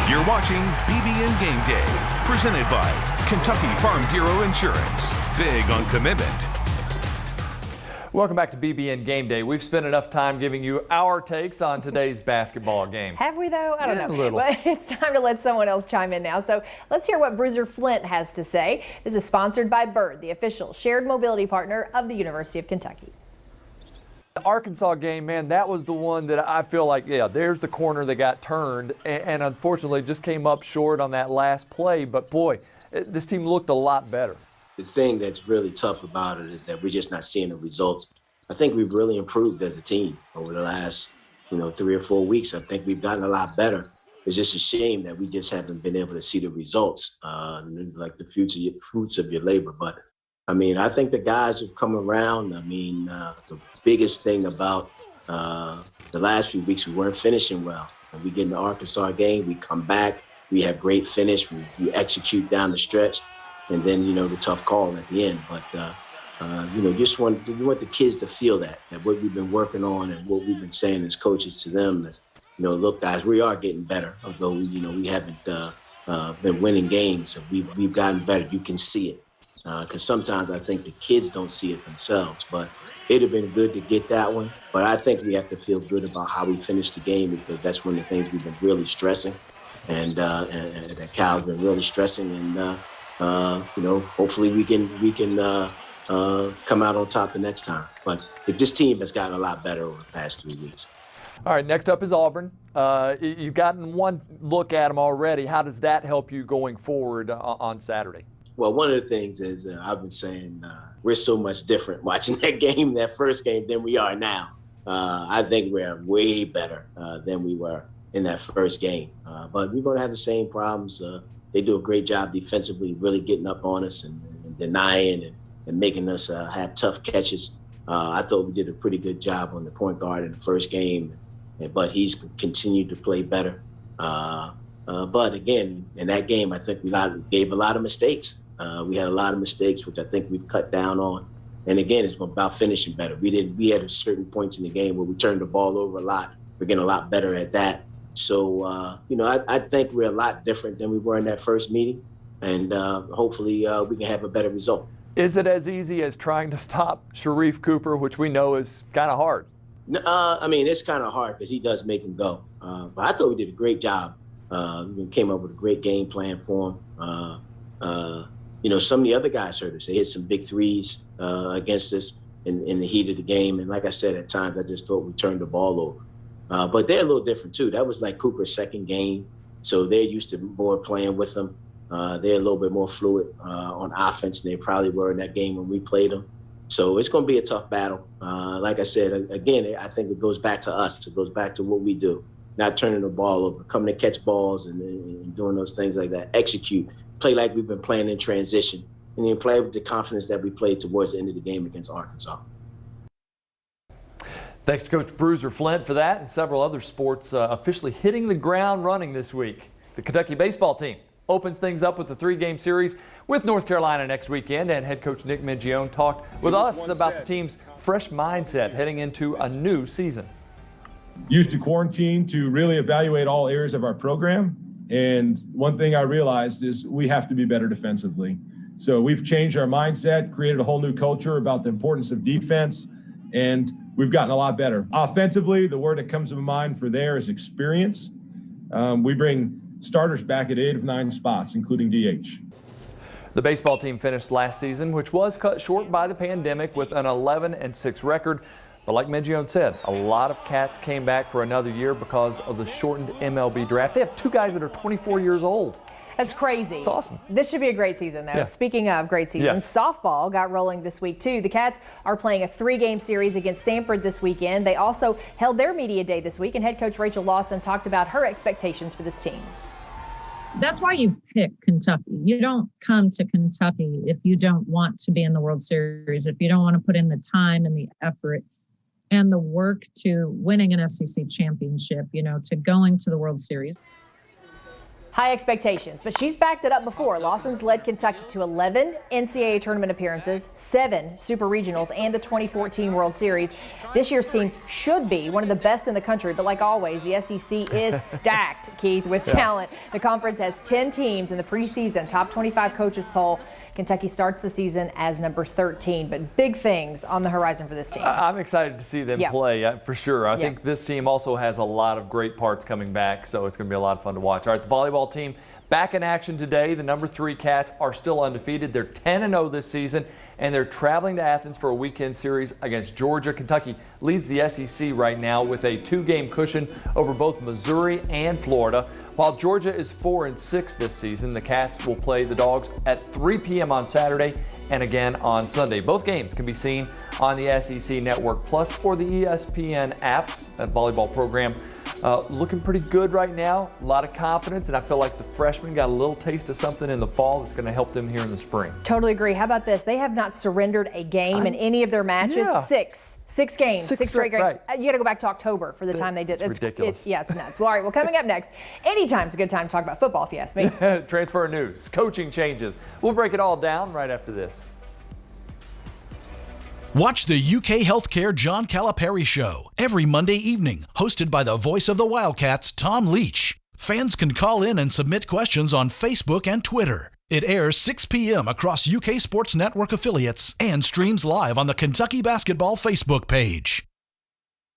You're watching BBN Game Day, presented by Kentucky Farm Bureau Insurance. Big on commitment. Welcome back to BBN Game Day. We've spent enough time giving you our takes on today's basketball game. Have we, though? I don't know. A little. Well, it's time to let someone else chime in now. So let's hear what Bruiser Flint has to say. This is sponsored by Bird, the official shared mobility partner of the University of Kentucky. The Arkansas game, man, that was the one that I feel like, yeah, there's the corner that got turned, and unfortunately just came up short on that last play. But, boy, this team looked a lot better. The thing that's really tough about it is that we're just not seeing the results. I think we've really improved as a team over the last, 3 or 4 weeks. I think we've gotten a lot better. It's just a shame that we just haven't been able to see the results, like the fruits of your labor. But I think the guys have come around. The biggest thing about the last few weeks, we weren't finishing well. When we get in the Arkansas game, we come back, we have great finish, we execute down the stretch, and then, the tough call at the end. But, you just want the kids to feel that what we've been working on and what we've been saying as coaches to them is, look, guys, we are getting better. Although, we haven't been winning games. So we've gotten better. You can see it. Because sometimes I think the kids don't see it themselves. But it'd have been good to get that one. But I think we have to feel good about how we finished the game, because that's one of the things we've been really stressing. And that Cal's been really stressing. And, hopefully we can come out on top the next time. But this team has gotten a lot better over the past 3 weeks. All right, next up is Auburn. You've gotten one look at them already. How does that help you going forward on Saturday? Well, one of the things is I've been saying we're so much different watching that first game, than we are now. I think we're way better than we were in that first game. But we're going to have the same problems. They do a great job defensively, really getting up on us and denying and making us have tough catches. I thought we did a pretty good job on the point guard in the first game, but he's continued to play better. But again, in that game, I think we gave a lot of mistakes. We had a lot of mistakes, which I think we've cut down on. And again, it's about finishing better. We had certain points in the game where we turned the ball over a lot. We're getting a lot better at that. So, I think we're a lot different than we were in that first meeting. And hopefully we can have a better result. Is it as easy as trying to stop Sharif Cooper, which we know is kind of hard? It's kind of hard because he does make him go. But I thought we did a great job. We came up with a great game plan for him. Some of the other guys hurt us. They hit some big threes against us in the heat of the game. And like I said, at times I just thought we turned the ball over. But they're a little different too. That was like Cooper's second game. So they're used to more playing with him. They're a little bit more fluid on offense than they probably were in that game when we played them. So it's going to be a tough battle. Like I said, again, I think it goes back to us. It goes back to what we do. Not turning the ball over, coming to catch balls and doing those things like that. Execute. Play like we've been playing in transition, and then play with the confidence that we played towards the end of the game against Arkansas. Thanks to Coach Bruiser Flint for that, and several other sports officially hitting the ground running this week. The Kentucky baseball team opens things up with a 3-game series with North Carolina next weekend, and head coach Nick Mingione talked with us about the team's fresh mindset heading into a new season. Used to quarantine to really evaluate all areas of our program. And one thing I realized is we have to be better defensively. So we've changed our mindset, created a whole new culture about the importance of defense, and we've gotten a lot better. Offensively, the word that comes to mind for there is experience. We bring starters back at 8 of 9 spots, including DH. The baseball team finished last season, which was cut short by the pandemic, with an 11-6 record. But like Mingione said, a lot of Cats came back for another year because of the shortened MLB draft. They have 2 guys that are 24 years old. That's crazy. It's awesome. This should be a great season, though. Yeah. Speaking of great seasons, softball got rolling this week, too. The Cats are playing a 3-game series against Samford this weekend. They also held their media day this week, and head coach Rachel Lawson talked about her expectations for this team. That's why you pick Kentucky. You don't come to Kentucky if you don't want to be in the World Series, if you don't want to put in the time and the effort and the work to winning an SEC championship, to going to the World Series. High expectations, but she's backed it up before. Lawson's led Kentucky to 11 NCAA tournament appearances, 7 super regionals, and the 2014 World Series. This year's team should be one of the best in the country, but like always, the SEC is stacked, Keith, with talent. The conference has 10 teams in the preseason top 25 coaches poll. Kentucky starts the season as number 13, but big things on the horizon for this team. I'm excited to see them play, for sure. I think this team also has a lot of great parts coming back, so it's going to be a lot of fun to watch. All right, the volleyball team back in action today. The number 3 Cats are still undefeated. They're 10-0 this season, and they're traveling to Athens for a weekend series against Georgia. Kentucky leads the SEC right now with a 2-game cushion over both Missouri and Florida. While Georgia is 4-6 this season, the Cats will play the Dogs at 3 p.m. on Saturday and again on Sunday. Both games can be seen on the SEC Network Plus or the ESPN app. That volleyball program looking pretty good right now. A lot of confidence, and I feel like the freshmen got a little taste of something in the fall that's going to help them here in the spring. Totally agree. How about this? They have not surrendered a game in any of their matches. Six games, six straight games. Right. You got to go back to October for the time they did. It's ridiculous. It's nuts. Well, all right. Well, coming up next, anytime's a good time to talk about football, if you ask me. Transfer news, coaching changes. We'll break it all down right after this. Watch the UK Healthcare John Calipari Show every Monday evening, hosted by the voice of the Wildcats, Tom Leach. Fans can call in and submit questions on Facebook and Twitter. It airs 6 p.m. across UK Sports Network affiliates and streams live on the Kentucky Basketball Facebook page.